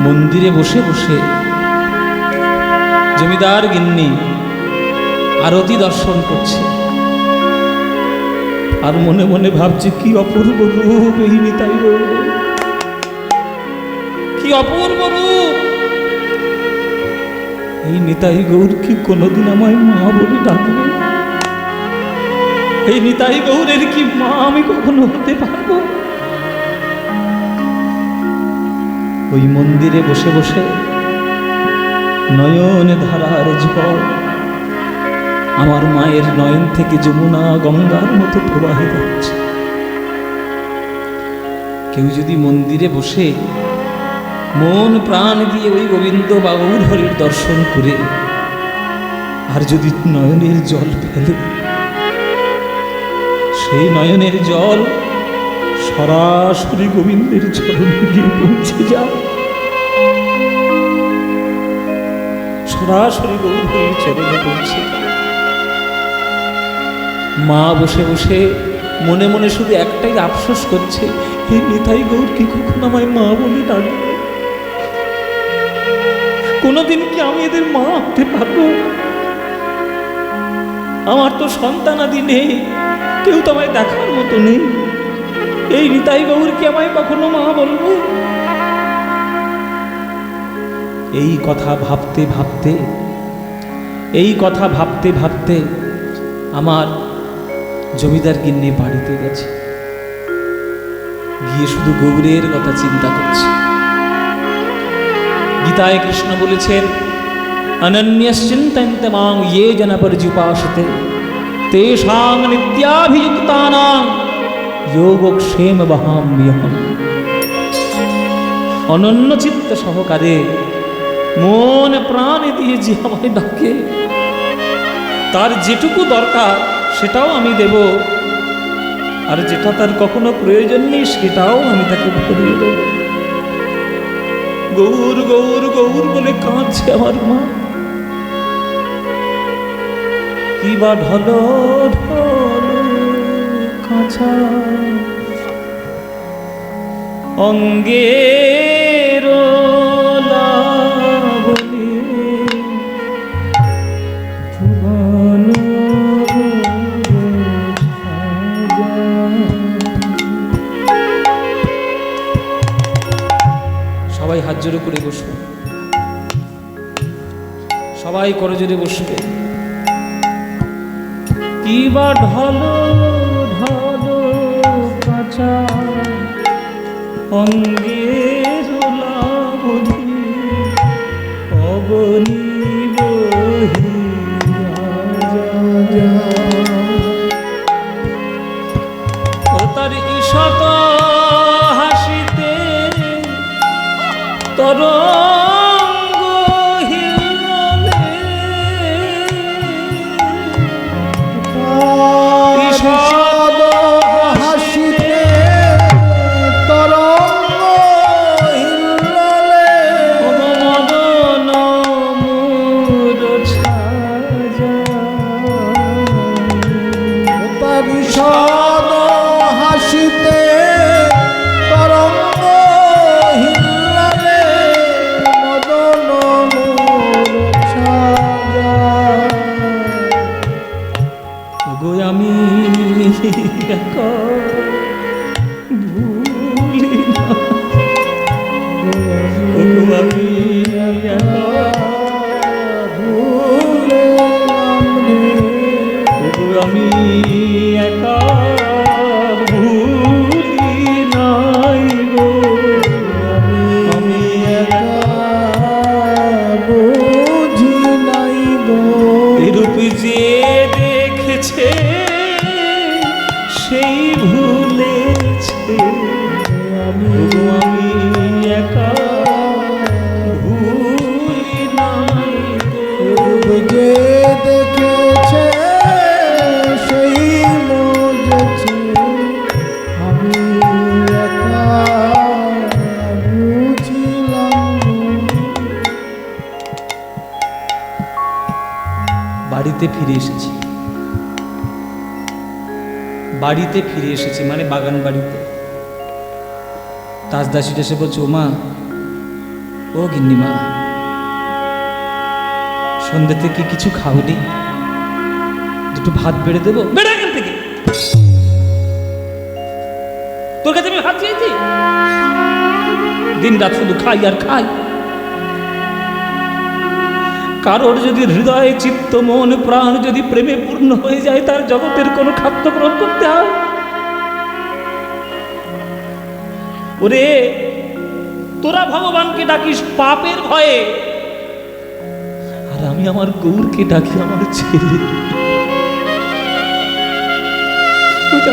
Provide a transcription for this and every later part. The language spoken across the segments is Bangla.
মন্দিরে বসে বসে জমিদার গিন্নি আরতি দর্শন করছে, আর মনে মনে ভাবছে কি অপূর্ব রূপ এই নিতাই গৌর, কি অপূর্ব রূপ এই নিতাই গৌর। কি কোনোদিন আমায় মা বলে ডাকবে? এই নিতাই গৌরের কি মা আমি কখনো হতে পারবো? ওই মন্দিরে বসে বসে নয়নে ধারার ঝড় আমার মায়ের নয়ন থেকে যমুনা গঙ্গার মতো প্রবাহিত হচ্ছে। কেউ যদি মন্দিরে বসে মন প্রাণ দিয়ে ওই গোবিন্দ বা গৌর হরির দর্শন করে আর যদি নয়নের জল ফেলে, সেই নয়নের জল সরাসরি গোবিন্দের চরণে গিয়ে পৌঁছে যায়, সরাসরি গৌর হরির চরণে পৌঁছে। মা বসে বসে মনে মনে শুধু একটাই আফসোস করছে, হে নিতাই গৌর কি কখনো আমায় মা বলে ডাকবে? কোনোদিন কি আমি এদের মা হতে পারবো? আমার তো সন্তানাদি নেই, কেউ তো আমায় দেখার মতো নেই। এই নিতাই গৌর কি আমায় কখনো মা বলবে? এই কথা ভাবতে ভাবতে আমার জমিদার গিন্নি বাড়িতে গেছে, গিয়ে শুধু গৌরের কথা চিন্তা করছে। গীতায় কৃষ্ণ বলেছেন, অনন্যশ্চিন্তয়ন্তে মাং ইয়ে জন পর্যুপাসতে তেষাং নিত্যাভিযুক্তানাং যোগক্ষেম বহাম্যহম। অনন্য চিত্ত সহকারে মন প্রাণ দিয়ে যে আমায় ডাকে, তার যেটুকু দরকার সেটাও আমি দেব, আর যেটা তার কখনো প্রয়োজন নেই সেটাও আমি তাকে ভরিয়ে দেব। গৌর গৌর গৌর বলে কাঁদছে আমার মা। কি বা ঢল ঢল কাঁচা অঙ্গের লাবণী, সবাই হাত জোড়ে করে বসবে, সবাই করজোড়ে বসবে। কি বা ঢল ঢল কাঁচা অঙ্গের লাবণী, অবনী বহিয়া ও তার ঈশত হাসিতে তরঙ্গ হিললে, ঈশত হাসিতে তরঙ্গ হিললে, মদন মোর ছায়া তার ঈশত হাসিতে তরঙ্গ হিললে, মদন মোর ছায়া। ওগো আমি একা ভুলি না, ওগো আমি একা ভুলিলাম রে, ওগো আমি একা ভুলি নাই গো, আমি একা বুঝি নাই গো। এরূপ যে দেখেছে সেই ভুলেছে, আমি একা ভুলি নাই গো। যে দেখেছে সেই মরেছে, আমি একা বুঝিলাম। বাড়িতে ফিরে এসেছি, বাড়িতে ফিরে এসেছি মানে বাগান বাড়িতে। তাজদাসীটা এসে বলছে, ওমা ও গিন্নিমা, সন্ধ্যে থেকে কিছু খাওনি? দুটো ভাত বেড়ে দেবো? বেড়ে এখান থেকে। তোর কাছে আমি ভাত চেয়েছি? দিন রাত শুধু খাই আর খাই। কারোর যদি হৃদয় চিত্ত মন প্রাণ যদি প্রেমে পূর্ণ হয়ে যায়, তার জগতের কোনো খাদ্য গ্রহণ করতে হয়? ওরে, তোরা ভগবানকে ডাকিস পাপের ভয়ে, আর আমি আমার গৌরকে ডাকি আমার ছেলে।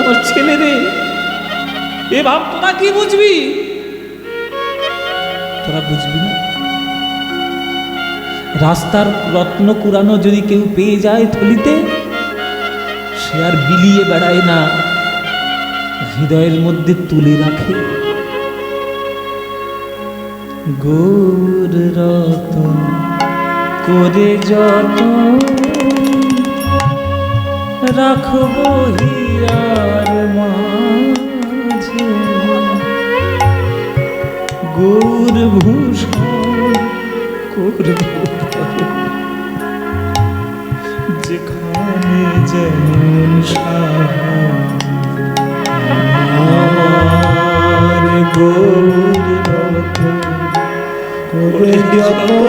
আমার ছেলে রে, এ ভাব তোরা কি বুঝবি? তোরা বুঝবি না। রাস্তার রত্ন কুরানো যদি কেউ পেয়ে যায় থলিতে, সে আর বিলিয়ে বেড়ায় না, হৃদয়ের মধ্যে তুলে রাখে। গৌর রতন করে যতন রাখবো হিয়ার মাঝে, গৌর ভূষণ করবো যেখানে যেমন আমার গৌর রতন করে যতন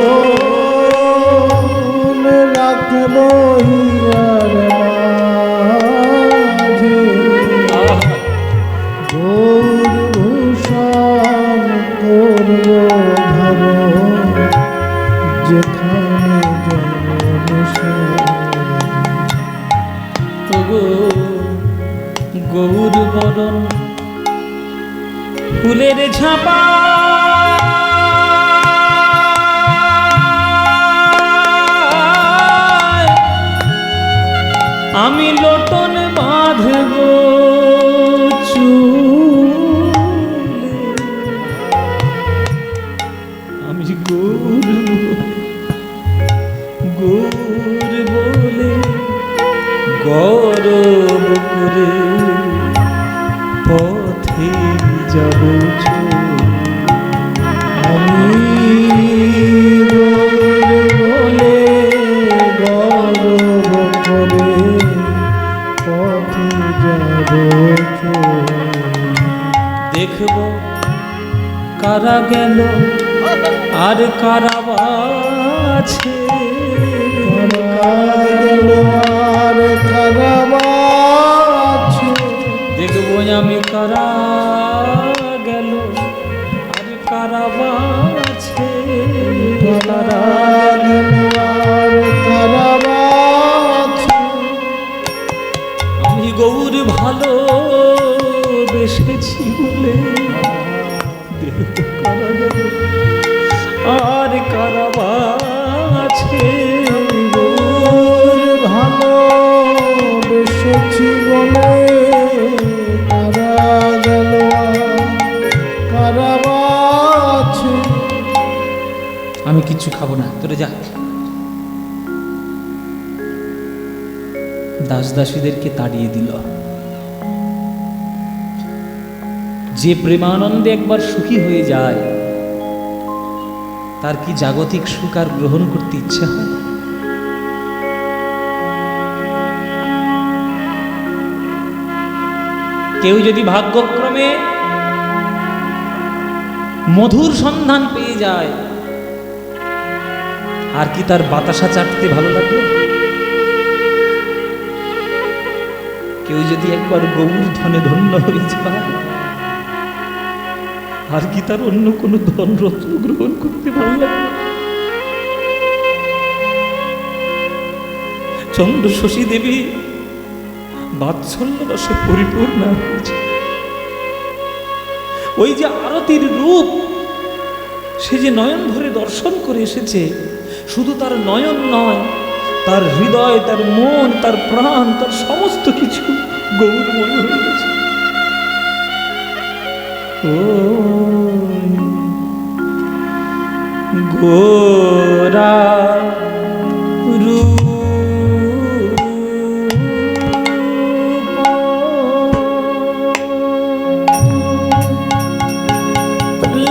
রাখবো হিয়ার মাঝে, গৌর ভূষণ করবো ধরো যেখানে গৌর বরণ ফুলের ঝাপা আমি লোটন বাঁধব চুলে, আমি গৌর গৌর বলে গৌরব করে পথে যাব। আমি গৌর বলে গৌরব করে পথে যাব। দেখব কারা গেল আর কারা আছে, আর কারা আছে। দেখবো আমি কারা গেল আর কারা আছে, কারা গেল আর কারা আছে। আমি গৌর ভালো বেসেছি বলে দেখবো কারা গেল আর কারা আছে। গৌর ভালো বেসেছি বলে কারা গেল কারা আছে। আমি কিচ্ছু খাবো না, তোরে যা। দাস দাসীদেরকে তাড়িয়ে দিল। যে প্রেমানন্দে একবার সুখী হয়ে যায়, তার কি জাগতিক সুখ আর গ্রহণ করতে ইচ্ছে হয়? কেউ যদি ভাগ্যক্রমে মধুর সন্ধান পেয়ে যায়, আর কি তার বাতাসা চাটতে ভালো লাগবে? কেউ যদি একবার গৌর ধনে ধন্য হয়ে যায়, আর কি তার অন্য কোনো ধন রত্ন গ্রহণ করতে ভালো লাগবে? চন্দ্র শশী দেবী বাৎসল্য রসে পরিপূর্ণ হয়েছে। ওই যে আরতির রূপ, সে যে নয়ন ভরে দর্শন করে এসেছে, শুধু তার নয়ন নয়, তার হৃদয়, তার মন, তার প্রাণ, তার সমস্ত কিছু গৌরময় হয়ে গেছে। ও গোরা রূপ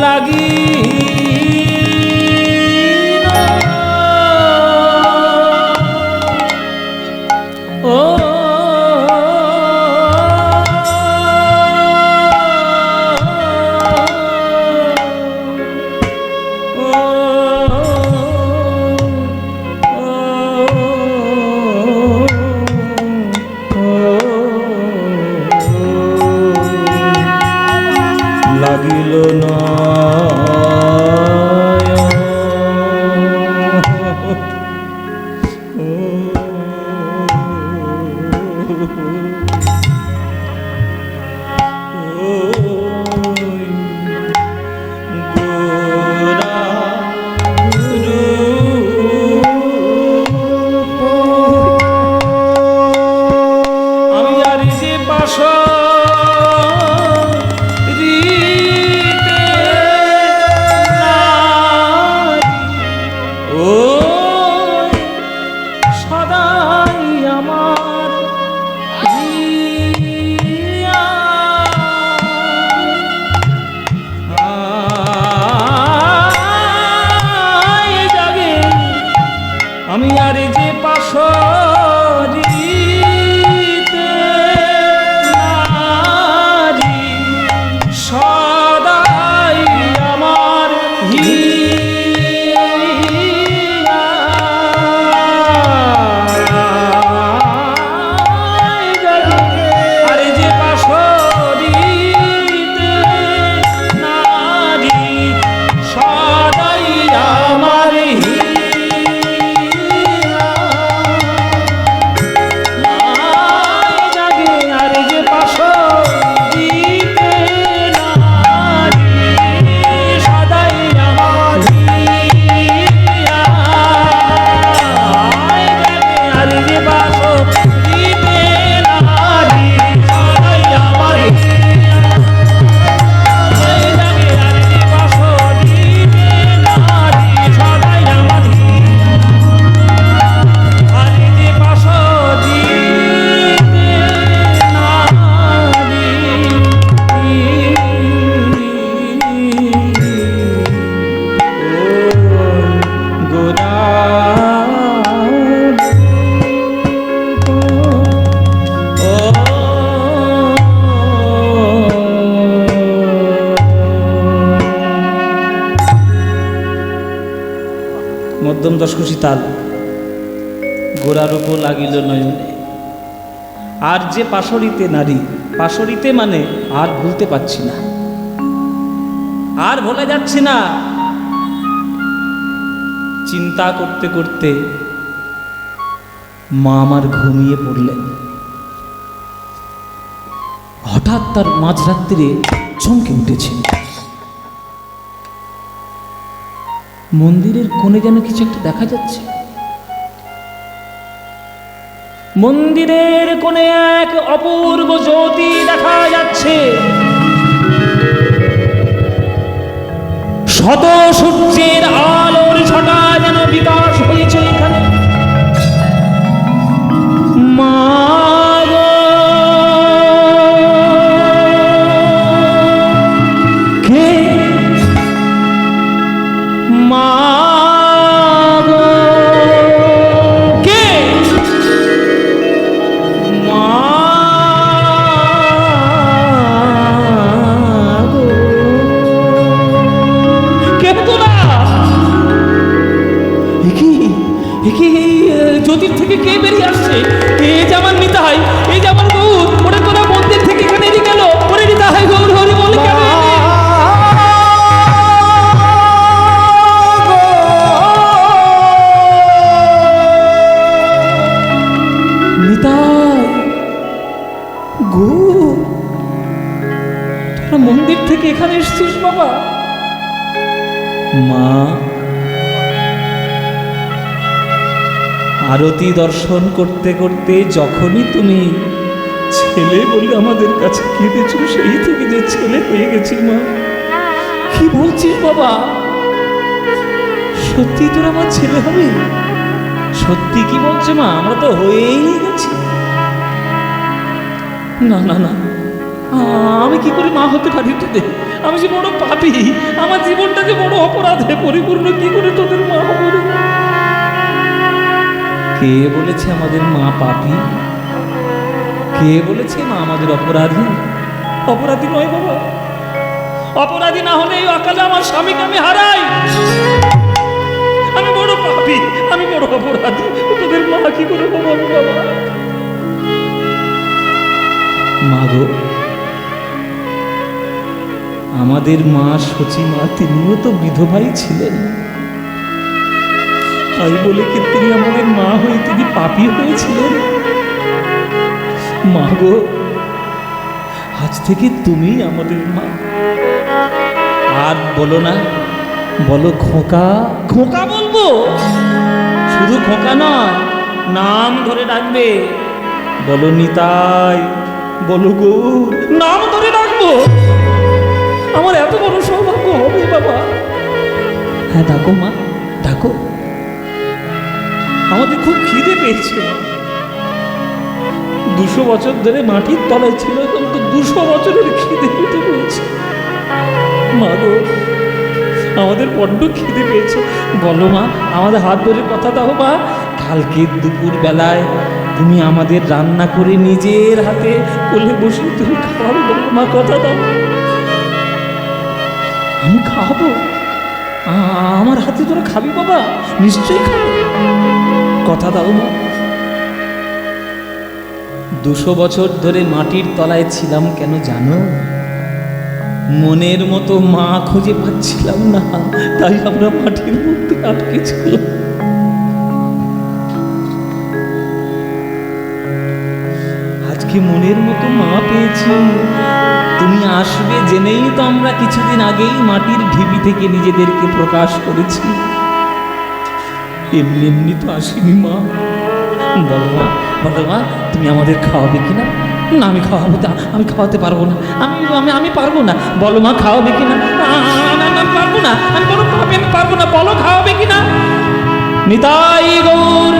লাগি মধ্যম দশকোষী তাল, গোড়ার উপর লাগিল নয়নে। আর যে পাশরিতে নারী, পাশরিতে মানে আর ভুলতে পারছি না, আর ভোলা যাচ্ছে না। চিন্তা করতে করতে মা আমার ঘুমিয়ে পড়লেন। হঠাৎ তার মাঝরাত্রিরে চমকে উঠেছেন। মন্দিরের কোণে যেন কিছু একটা দেখা যাচ্ছে। মন্দিরের কোণে এক অপূর্ব জ্যোতি দেখা যাচ্ছে। শত সূর্যের আলোর ছটা যেন বিকাশ হয়েছে এখানে। মা কে? মা কে? মা জ্যোতির থেকে কে বেরিয়ে আসছে? এই যে আমার নিতাই, এই যে আমার গৌর, ওরা তোরা মন্দির থেকে এখানে এদিকে গেল। ওরে নিতাই গৌর হরি বলে কেন? নিতাই গৌর, তোরা মন্দির থেকে এখানে এসছিস বাবা? মা, আরতি দর্শন করতে করতে যখনই তুমি ছেলে বলে আমাদের কাছে কেঁদেছ, সেই থেকে যে ছেলে হয়ে গেছি মা। কি বলছিস বাবা? সত্যি তোর আমার ছেলে হবে? সত্যি কি বলছে মা? আমরা তো হয়েই গেছি। না না না, আমি কি করে মা হতে পারি তোদের? আমি যে বড় পাপী, আমার জীবনটা যে বড় অপরাধে পরিপূর্ণ, কি করে তোদের মা হবো? কে বলেছে আমাদের মা পাপী? কে বলেছে মা আমাদের অপরাধী? অপরাধী নয় বাবা। অপরাধী না হলে এই অকালে আমার স্বামীকে আমি হারাই। আমি বড় পাপী, আমি বড় অপরাধী। তোদের মা কি করে হবো আমি বাবা? মা গো, আমাদের মা সচী মা, তিনিও তো বিধবাই ছিলেন। তাই বলে কি তিনি আমাদের মা হয়ে তিনি পাপী হয়েছিলেন? মা গো, আজ থেকে তুমি আমাদের মা। আর বলো না, বলো খোকা। খোকা বলবো? শুধু খোকা নয়, নাম ধরে ডাকবে। বলো নিতাই, বলো গৌর, নাম ধরে ডাকবো। আমার এত বড় সৌভাগ্য হবে বাবা। হ্যাঁ ডাকো মা, ডাকো। আমাদের খুব খিদে পেয়েছে। 200 বছর ধরে মাটির তলায় ছিল, এখন তো 200 বছরের খিদে পেতে পেয়েছে। মা গো, আমাদের বড্ড খিদে পেয়েছে। বলো মা, আমাদের হাত ধরে কথা দাও মা। কালকে দুপুর বেলায় তুমি আমাদের রান্না করে নিজের হাতে কোলে বসে তুমি খাওয়াবে। বলো মা, কথা দাও। আমি খাওয়াবো? আমার হাতে তোরা খাবি বাবা? নিশ্চয়ই খাবো। কথা দাও মা। 200 বছর ধরে মাটির তলায় ছিলাম কেন জানো? মনের মতো মা খুঁজে পাচ্ছিলাম না, তাই আমরা মাটির মধ্যে আটকে ছিলাম। আজকে মনের মতো মা পেয়েছি। তুমি আসবে জেনেই তো আমরা কিছুদিন আগেই মাটির ঢিবি থেকে নিজেদেরকে প্রকাশ করেছি। এমনি এমনি তো আসিনি মা। বলো মা, বলো মা, তুমি আমাদের খাওয়াবে কিনা? না আমি খাওয়াবো, আমি খাওয়াতে পারবো না। আমি পারবো না। বলো মা, খাওয়াবে কিনা? আমি পারবো না, আমি বলো আমি পারবো না। বলো খাওয়াবে কিনা? নিতাই গৌর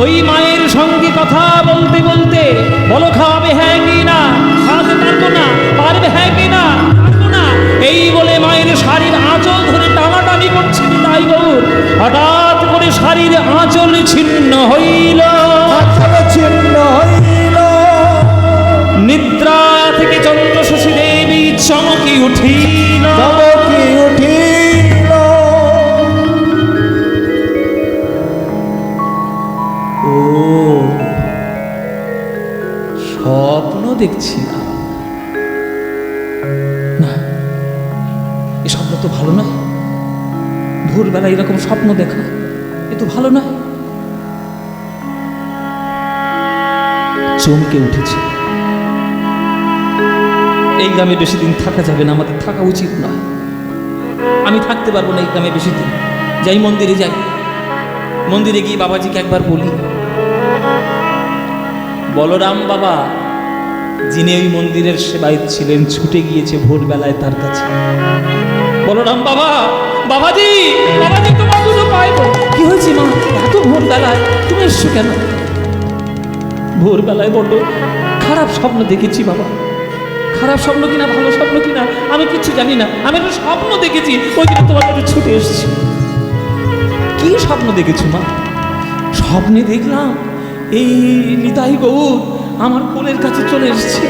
ওই মায়ের সঙ্গে কথা বলতে বলতে বলো খাওয়াবে হ্যাঁ কি না? খাওয়াতে পারবো না। পারবে হ্যাঁ কি না? পারবো না। এই বলে মায়ের শাড়ির আঁচল ধরে টানাটানি করছে নিতাই গৌর। হঠাৎ করে শাড়ির আঁচল ছিন্ন হইল। নিদ্রা থেকে চন্দ্রশশী দেবী চমকি উঠিল। দেখছি না। না, এ স্বপ্ন তো ভালো নয়। ভোরবেলা এরকম স্বপ্ন দেখা এ তো ভালো নয়। চমকে উঠেছে। এই গ্রামে বেশি দিন থাকা যাবে না, আমাদের থাকা উচিত নয়। আমি থাকতে পারবো না এই গ্রামে বেশি দিন। যাই, মন্দিরে যাই। মন্দিরে গিয়ে বাবাজিকে একবার বলি। বলরাম বাবা, যিনি ওই মন্দিরের সেবায়িত ছিলেন, ছুটে গিয়েছে ভোরবেলায় তার কাছে। বলরাম বাবা, বাবাজি, বাবাজি তোমার দুটো পাইব। কি হয়েছে মা, এত ভোরবেলায় তুমি এসছো কেন? ভোরবেলায় বড্ড খারাপ স্বপ্ন দেখেছি বাবা। খারাপ স্বপ্ন কিনা ভালো স্বপ্ন কিনা আমি কিছু জানি না, আমি একটা স্বপ্ন দেখেছি, ওই দিন তোমার কাছে ছুটে এসেছি। কি স্বপ্ন দেখেছো মা? স্বপ্নে দেখলাম এই নিতাই গৌর আমার কোলের কাছে চলে এসেছে।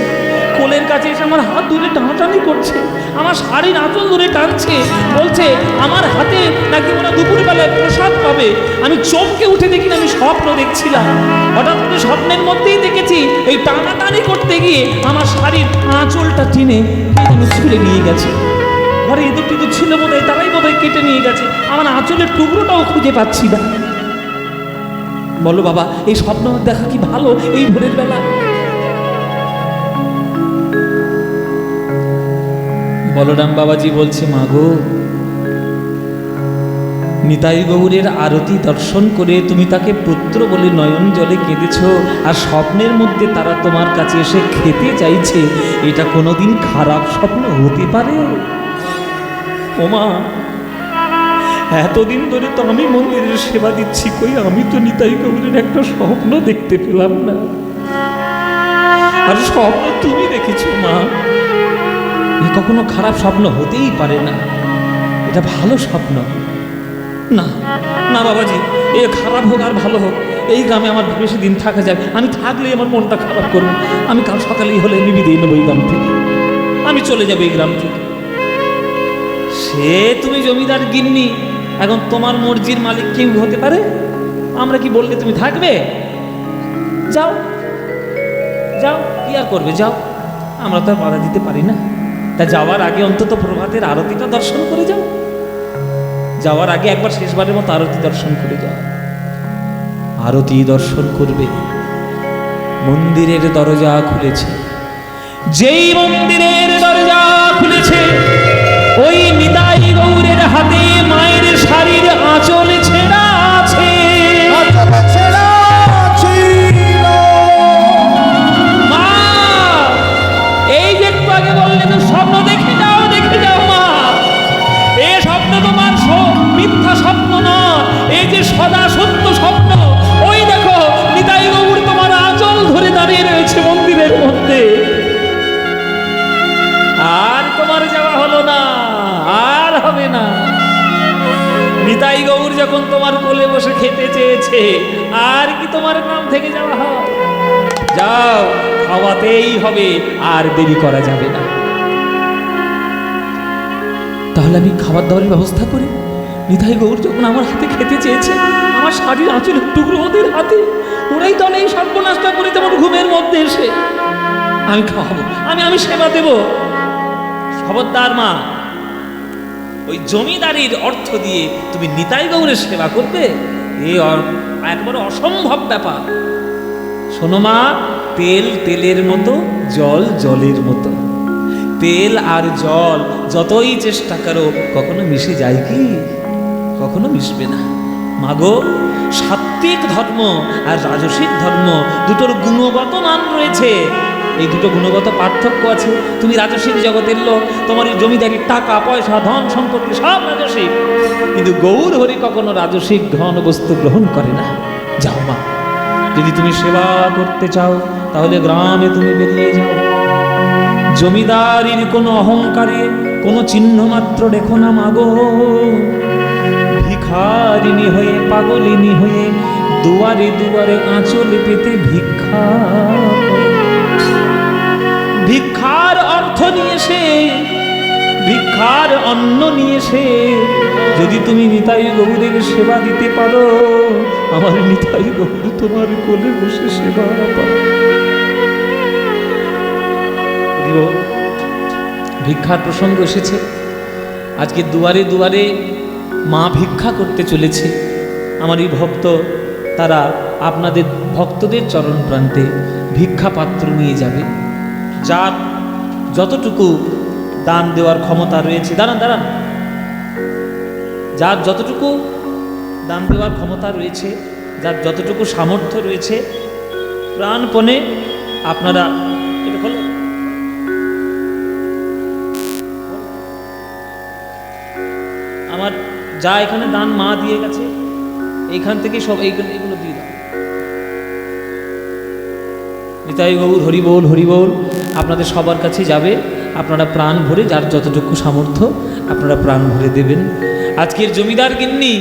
কোলের কাছে এসে আমার হাত ধরে টানাটানি করছে, আমার শাড়ির আঁচল ধরে টানছে, বলছে আমার হাতে নাকি ওরা দুপুরবেলায় প্রসাদ পাবে। আমি চমকে উঠে দেখি আমি স্বপ্ন দেখছিলাম। হঠাৎ করে স্বপ্নের মধ্যেই দেখেছি এই টানাটানি করতে গিয়ে আমার শাড়ির আঁচলটা টেনে ছুঁড়ে নিয়ে গেছে। ঘরে এদের টিদুর ছিল বোধহয়, তারাই বোধহয় কেটে নিয়ে গেছে। আমার আঁচলের টুকরোটাও খুঁজে পাচ্ছি না। বলো বাবা, এই স্বপ্ন দেখা কি ভালো এই ভোরের বেলা? বলরাম বাবাজি বলছে, মাগো, নিতাই গৌরের আরতি দর্শন করে তুমি তাকে পুত্র বলে নয়ন জলে কেঁদেছ, আর স্বপ্নের মধ্যে তারা তোমার কাছে এসে খেতে চাইছে। এটা কোনোদিন খারাপ স্বপ্ন হতে পারে? ওমা, এতদিন ধরে তো আমি মন্দিরের সেবা দিচ্ছি, কই আমি তো নিতাই গৌরের একটা স্বপ্ন দেখতে পেলাম না। আর স্বপ্ন তুমি দেখেছো মা, এ কখনো খারাপ স্বপ্ন হতেই পারে না, এটা ভালো স্বপ্ন। না না বাবাজি, এ খারাপ হোক আর ভালো হোক, এই গ্রামে আমার বেশি দিন থাকা যাবে। আমি থাকলেই আমার মনটা খারাপ করবো। আমি কাল সকালেই হলে আমি বিদায় নেবো এই গ্রাম থেকে, আমি চলে যাবো এই গ্রাম থেকে। সে তুমি জমিদার গিন্নি, এখন তোমার মর্জির মালিক কেউ হতে পারে। আমরা কি বললে তুমি থাকবে? যাও যাও, কি আর করবে, যাও। আমরা তো আর বাধা দিতে পারি না। তা যাওয়ার আগে অন্তত প্রভাতের আরতিটা দর্শন করে যাও। যাওয়ার আগে একবার শেষবারের মতো আরতি দর্শন করে যাও। আরতি দর্শন করবে। মন্দিরের দরজা খুলেছে। যেই মন্দিরের দরজা খুলেছে, ওই নিতাই গৌরের হাতে মায়ের শাড়ির আঁচল ছেঁড়া আছে। মা, এই যে একটু আগে বললে তো স্বপ্ন দেখে যাও, দেখে যাও মা। এ স্বপ্ন তোমার মিথ্যা স্বপ্ন নয়, এই যে সদা সত্য স্বপ্ন। ওই দেখো, নিতাই গৌর তোমার আঁচল ধরে দাঁড়িয়ে রয়েছে মন্দিরের মধ্যে। আর তোমার যাওয়া হলো না, আর হবে না। নিতাই গৌর যখন তোমার কোলে বসে খেতে চেয়েছে, আর কি তোমার গ্রাম থেকে যাওয়া হয়? যাও, খাওয়াতেই হবে, আর দেরি করা যাবে না। তাহলে আমি খাবার দাবারের ব্যবস্থা করি। নিতাই গৌর যখন আমার হাতে খেতে চেয়েছে, আমার শাড়ির আঁচলের টুকরো ওদের হাতে, ওরাই তাহলে এই সর্বনাশটা করে তেমন ঘুমের মধ্যে এসে আমি খাওয়াবো, আমি সেবা দেব। খবরদার মা, ওই জমিদারির অর্থ দিয়ে তুমি নিতাই গৌরের সেবা করবে? এ একবারে অসম্ভব ব্যাপার। শোনো মা, তেল তেলের মতো, জল জলের মতো। তেল আর জল যতই চেষ্টা করো কখনো মিশে যায় কি? কখনো মিশবে না। মাগো, সাত্ত্বিক ধর্ম আর রাজসিক ধর্ম দুটোর গুণগত মান রয়েছে। এই দুটো গুণগত পার্থক্য আছে। তুমি রাজসিক জগতের লোক, তোমার এই জমিদারির টাকা পয়সা ধন সম্পত্তি সব রাজসিক, কিন্তু গৌর হরি কখনো রাজসিক ধন বস্তু গ্রহণ করে না। যাও মা, যদি তুমি সেবা করতে চাও তাহলে গ্রামে তুমি বেরিয়ে যাও। জমিদারির কোনো অহংকারে কোনো চিহ্ন মাত্র রেখো না মাগো। ভিখারিনী হয়ে, পাগলিনী হয়ে দুয়ারে দুয়ারে আঁচল পেতে ভিক্ষা, ভিক্ষার অর্থ নিয়ে সে, ভিক্ষার অন্ন নিয়ে সে যদি তুমি নিতাই গৌরের সেবা দিতে পারো, আমার নিতাই গৌর তোমার কোলে বসে সেবা পাবে। গো, ভিক্ষার প্রসঙ্গ এসেছে। আজকে দুয়ারে দুয়ারে মা ভিক্ষা করতে চলেছে। আমার এই ভক্ত তারা আপনাদের ভক্তদের চরণ প্রান্তে ভিক্ষা পাত্র নিয়ে যাবে। যার যতটুকু দান দেওয়ার ক্ষমতা রয়েছে, দাঁড়ান দাঁড়ান, যার যতটুকু দান দেওয়ার ক্ষমতা রয়েছে, যার যতটুকু সামর্থ্য রয়েছে, প্রাণপণে আপনারা এটা হলো আমার যা এখানে দান মা দিয়ে গেছে, এইখান থেকে সব এইগুলো দিয়ে দাও। নিতাই গৌর হরি বল হরি বল। আপনাদের সবার কাছে যাবে, আপনারা প্রাণ ভরে যার যতটুকু সামর্থ্য আপনারা প্রাণ ভরে দেবেন। আজকের জমিদার গিন্নি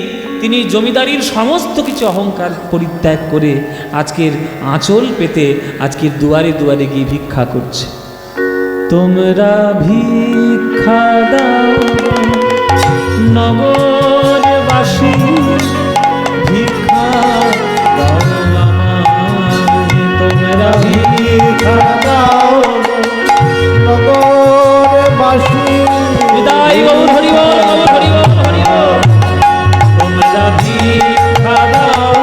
তিনি জমিদারির সমস্ত কিছু অহংকার পরিত্যাগ করে আজকের আঁচল পেতে আজকের দুয়ারে দুয়ারে গিয়ে ভিক্ষা করছে। তোমরা ভিক্ষা দাও নগরবাসী, ভিক্ষা দাও আমায়, তোমরা ভিক্ষা দাও নগরবাসী। বিদায় গৌর হরি বল হরি বল হরি বল। তোমরা ভিক্ষা দাও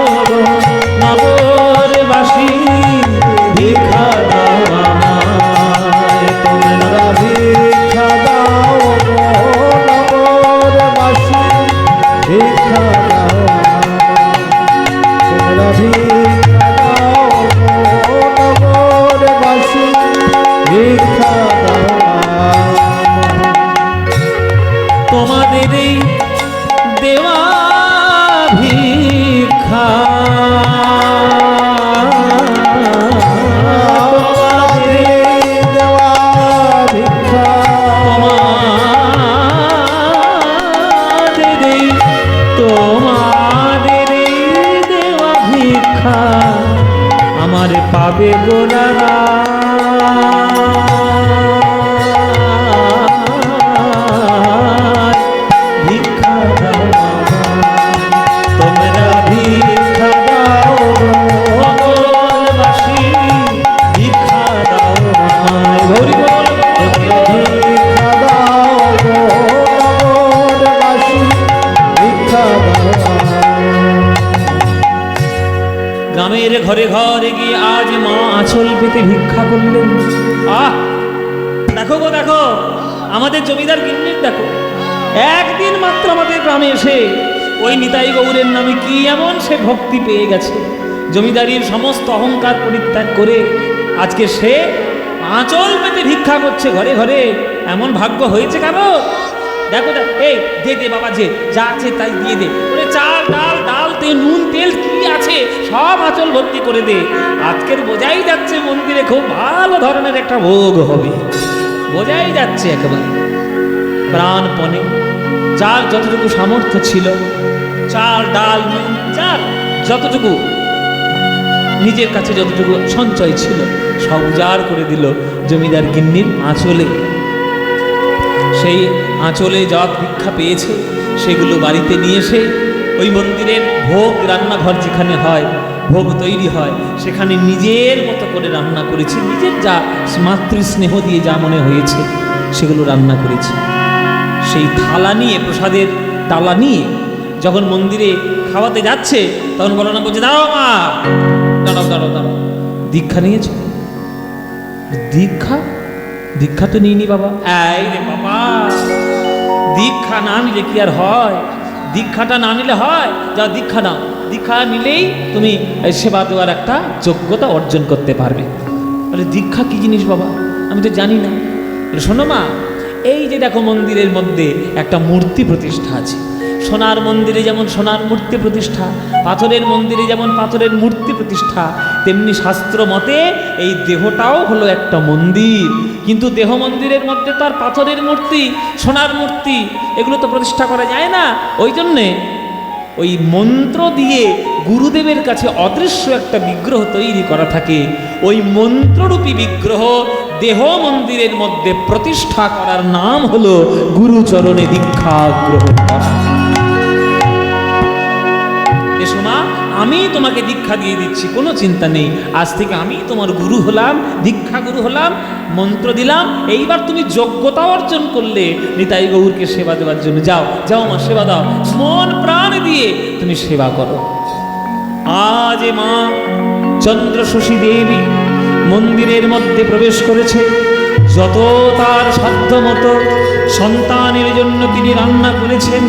নগরবাসী, ভিক্ষা দাও আমায়, তোমরা ভিক্ষা দাও নগরবাসী, ভিক্ষা দাও তোমরা ভিক্ষা দাও নগরবাসী, ভিক্ষা দাও। তোমাদের এই দেওয়া ভিক্ষা, তোমাদের এই দেওয়া ভিক্ষা, তোমাদের এই দেওয়া ভিক্ষা আমার পাবে গোলারা। ভিক্ষা দাও তোমরা, ভিক্ষা দাও নগরবাসী, ভিক্ষা দাও আমায়। গৌরী বল। তোমরা ভিক্ষা দাও নগরবাসী, ভিক্ষা দাও। গ্রামের ঘরে ঘরে গিয়ে আজ মা আঁচল পেতে ভিক্ষা করলেন। আহ দেখো গো দেখো, আমাদের জমিদার গিন্নির দেখো, একদিন মাত্র আমাদের গ্রামে এসে ওই নিতাই গৌরের নামে কি এমন সে ভক্তি পেয়ে গেছে। জমিদারির সমস্ত অহংকার পরিত্যাগ করে আজকে সে আঁচল পেতে ভিক্ষা করছে ঘরে ঘরে। এমন ভাগ্য হয়েছে কারো? দেখো দেখো, এই দে দে বাবা, যে যা আছে তাই দিয়ে দে। ওরে চাল ডাল ডাল তেল নুন তেল কি আছে সব আঁচল ভর্তি করে দে। আজকের বোঝাই যাচ্ছে মন্দিরে খুব ভালো ধরনের একটা ভোগ হবে, বোঝাই যাচ্ছে একেবারে। প্রাণপণে যার যতটুকু সামর্থ্য ছিল, চাল ডাল নুন যার যতটুকু নিজের কাছে যতটুকু সঞ্চয় ছিল সব উজাড় করে দিল জমিদার গিন্নির আঁচলে। সেই আঁচলে যা ভিক্ষা পেয়েছে সেগুলো বাড়িতে নিয়ে এসে ওই মন্দিরের ভোগ রান্নাঘর যেখানে হয়, ভোগ তৈরি হয়, সেখানে নিজের মতো করে রান্না করেছে। নিজের যা মাতৃস্নেহ দিয়ে যা মনে হয়েছে সেগুলো রান্না করেছে। সেই থালা নিয়ে, প্রসাদের ডালা নিয়ে যখন মন্দিরে খাওয়াতে যাচ্ছে তখন বলো না বলছে, দাঁড়াও মা, দাঁড়াও দাঁড়াও দাঁড়াও, দীক্ষা নিয়েছ? দীক্ষা? দীক্ষা তো নিইনি বাবা। এই রে বাবা, দীক্ষা না নিলে কি আর হয়? দীক্ষাটা না নিলে হয়? যাও দীক্ষা নাও, দীক্ষা নিলেই তুমি সেবা দেওয়ার একটা যোগ্যতা অর্জন করতে পারবে। বলে দীক্ষা কি জিনিস বাবা? আমি তো জানি না। শোনো মা, এই যে দেখো মন্দিরের মধ্যে একটা মূর্তি প্রতিষ্ঠা আছে। সোনার মন্দিরে যেমন সোনার মূর্তি প্রতিষ্ঠা, পাথরের মন্দিরে যেমন পাথরের মূর্তি প্রতিষ্ঠা, তেমনি শাস্ত্র মতে এই দেহটাও হলো একটা মন্দির। কিন্তু দেহ মন্দিরের মধ্যে তো আর পাথরের মূর্তি, সোনার মূর্তি এগুলো তো প্রতিষ্ঠা করা যায় না। ওই জন্যে ওই মন্ত্র দিয়ে গুরুদেবের কাছে অদৃশ্য একটা বিগ্রহ তৈরি করা থাকে। ওই মন্ত্ররূপী বিগ্রহ দেহ মন্দিরের মধ্যে প্রতিষ্ঠা করার নাম হলো গুরুচরণে দীক্ষা গ্রহণ করা। এসো মা, আমি তোমার তোমাকে দীক্ষা দিয়ে দিচ্ছি, কোনো চিন্তা নেই। আজ থেকে আমি তোমার গুরু হলাম, দীক্ষা গুরু হলাম, মন্ত্র দিলাম। এইবার তুমি যোগ্যতা অর্জন করলে নিতাই গৌরকে সেবা দেওয়ার জন্য। যাও যাও মা, সেবা দাও, মন প্রাণ দিয়ে তুমি সেবা করো। আজ মা চন্দ্রশশী দেবী মন্দিরের মধ্যে প্রবেশ করেছে। যত তার সাধ্য মতো সন্তানের জন্য তিনি রান্না করেছেন,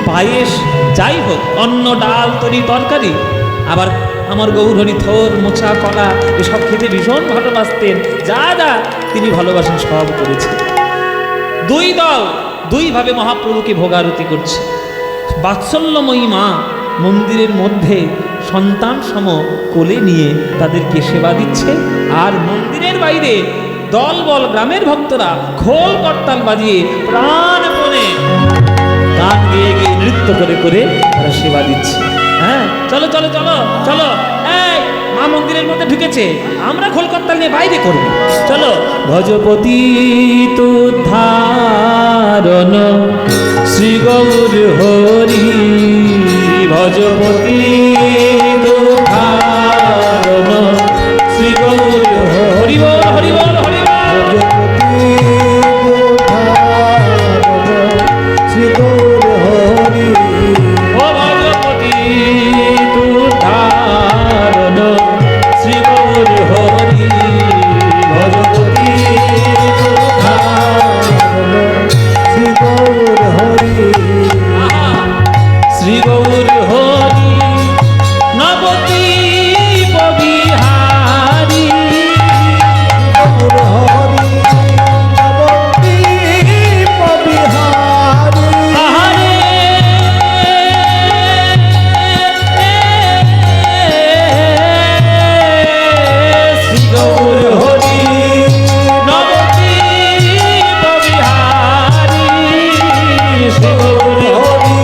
পায়েস, যাই হোক, অন্ন, ডাল, তরি, তরকারি। আবার আমার গৌরহরি থোর, মোচা, কলা এসব খেতে ভীষণ ভালোবাসতেন। যা যা তিনি ভালোবাসেন সব করেছে। দুই দল দুইভাবে মহাপ্রভুকে ভোগারতি করছে। বাৎসল্যময়ী মা মন্দিরের মধ্যে সন্তান সম কোলে নিয়ে তাদেরকে সেবা দিচ্ছে। আর মন্দিরের বাইরে দলবল গ্রামের ভক্তরা খোল করতাল বাজিয়ে প্রাণপণে গান গেয়ে গিয়ে নৃত্য করে করে তারা সেবা দিচ্ছে। হ্যাঁ, চলো চলো চলো চলো, এই মা মন্দিরের মধ্যে ঢুকেছে, আমরা খোল করতাল নিয়ে বাইরে করবো, চলো। ভজপতি তুদ্ধারণ শ্রী গৌর হরি, ভজপতি তুদ্ধারণ শ্রী গৌর হরি বল, হরি বল, হরি বল। শ্রী গৌর হরি, ও ভজপতি তুদ্ধারণ শ্রী গৌর হরি, ভজপতি তুদ্ধারণ শ্রী গৌর হরি, শ্রী গৌর হরি নবদ্বীপ বিহারী, গৌর হরি নবদ্বীপ বিহারী। আহারে শ্রী গৌর হরি নবদ্বীপ বিহারী, শ্রী গৌর হরি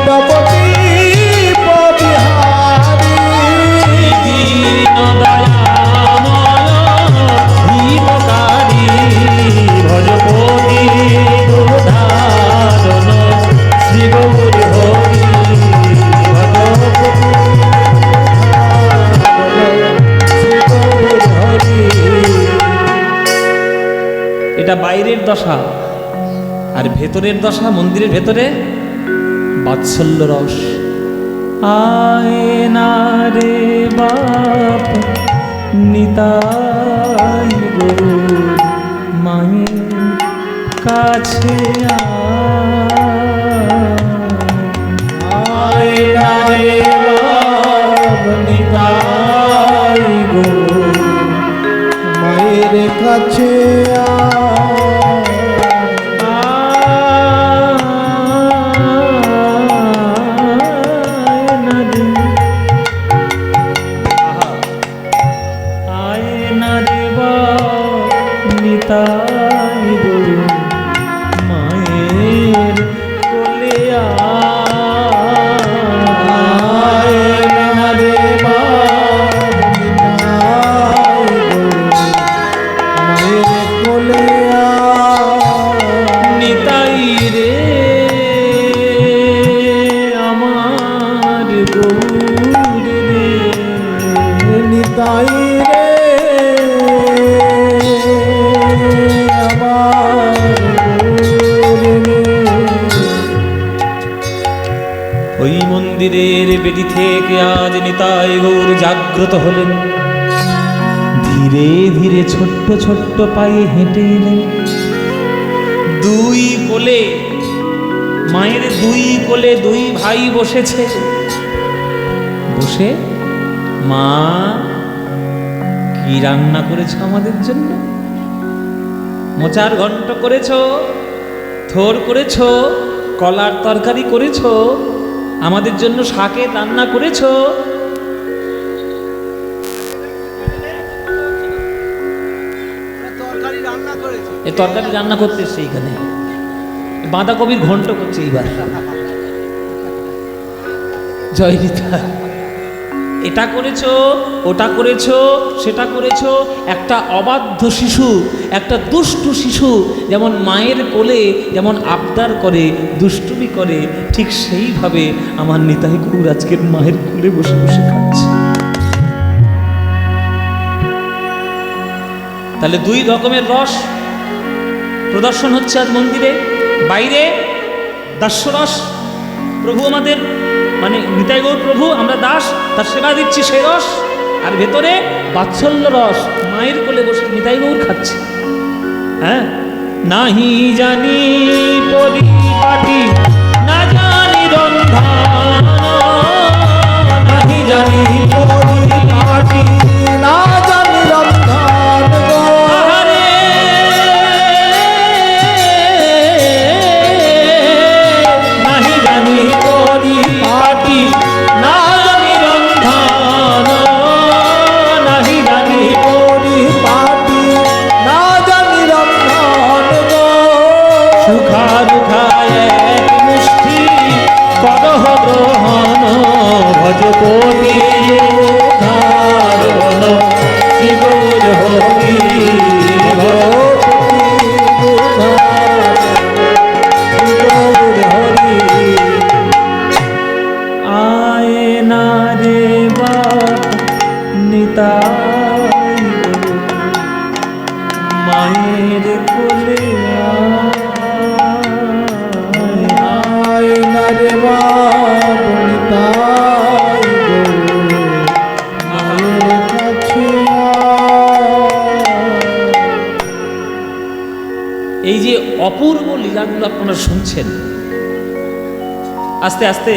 নবদ্বীপ বিহারী, দীনদয়াময় হিতকারী, ভজপতি তুদ্ধারণ শ্রী গৌর হরি, ভজপতি শ্রী গৌর হরি। এটা বাইরের দশা, আর ভেতরের দশা, মন্দিরের ভেতরে বাৎসল্য রস। আয় না রে বাপ নিতাই গৌর মায়ের কাছে, আয় না রে বাপ নিতাই গৌর মায়ের কাছে, মায়ের কোলে নিতাই রে আমার গৌর রে, নিতাই রে ওই মন্দিরের বেদি থেকে আজ নিতাই গৌর জাগ্রত হলেন। ধীরে ধীরে ছোট্ট ছোট্ট পায়ে হেঁটে এলেন। দুই কোলে, মায়ের দুই কোলে দুই ভাই বসেছে। বসে, মা কি রান্না করেছ আমাদের জন্য? মোচার ঘন্ট করেছ, থোর করেছ, কলার তরকারি করেছ, আমাদের জন্য শাকের রান্না করেছ। এই তরকারি রান্না করতে এসছে এইখানে, বাঁধাকপির ঘন্ট করছে এইবার। জয় নিতাই। এটা করেছো, ওটা করেছো, সেটা করেছো। একটা অবাধ্য শিশু একটা দুষ্টু শিশু যেমন মায়ের কোলে যেমন আবদার করে, দুষ্টুমি করে, ঠিক সেইভাবে আমার নিতাই গৌর আজকের মায়ের কোলে বসে বসে খাচ্ছে। তাহলে দুই রকমের রস প্রদর্শন হচ্ছে আজ মন্দিরে। বাইরে দাস্যরস, প্রভু আমাদের মানে নিতাই গৌর প্রভু, আমরা দাস, তার সেবা দিচ্ছি সেই রস। আর ভেতরে বাৎসল্য রস, মায়ের কোলে বসে নিতাই গৌর খাচ্ছে। হ্যাঁ, নাহি জানি পরিপাটি, না জানি রন্ধন, নাহি জানি পরিপাটি, না জানি রন্ধন গো। আহারে নাহি জানি পরিপাটি, না জানি রন্ধন, নাহি জানি পরিপাটি, না জানি রন্ধন গো। সুখা দুখায় এক মুষ্টি করহ গ্রহণ, ভজপতি ধারণ শ্রী গৌর হরি আয় না রে বাপ নিতাই মায়ের কোলে আয় না রে বাপ নিতাই গো, মায়ের কাছে এই যে অপূর্ব লীলাগুলো আপনারা শুনছেন, আস্তে আস্তে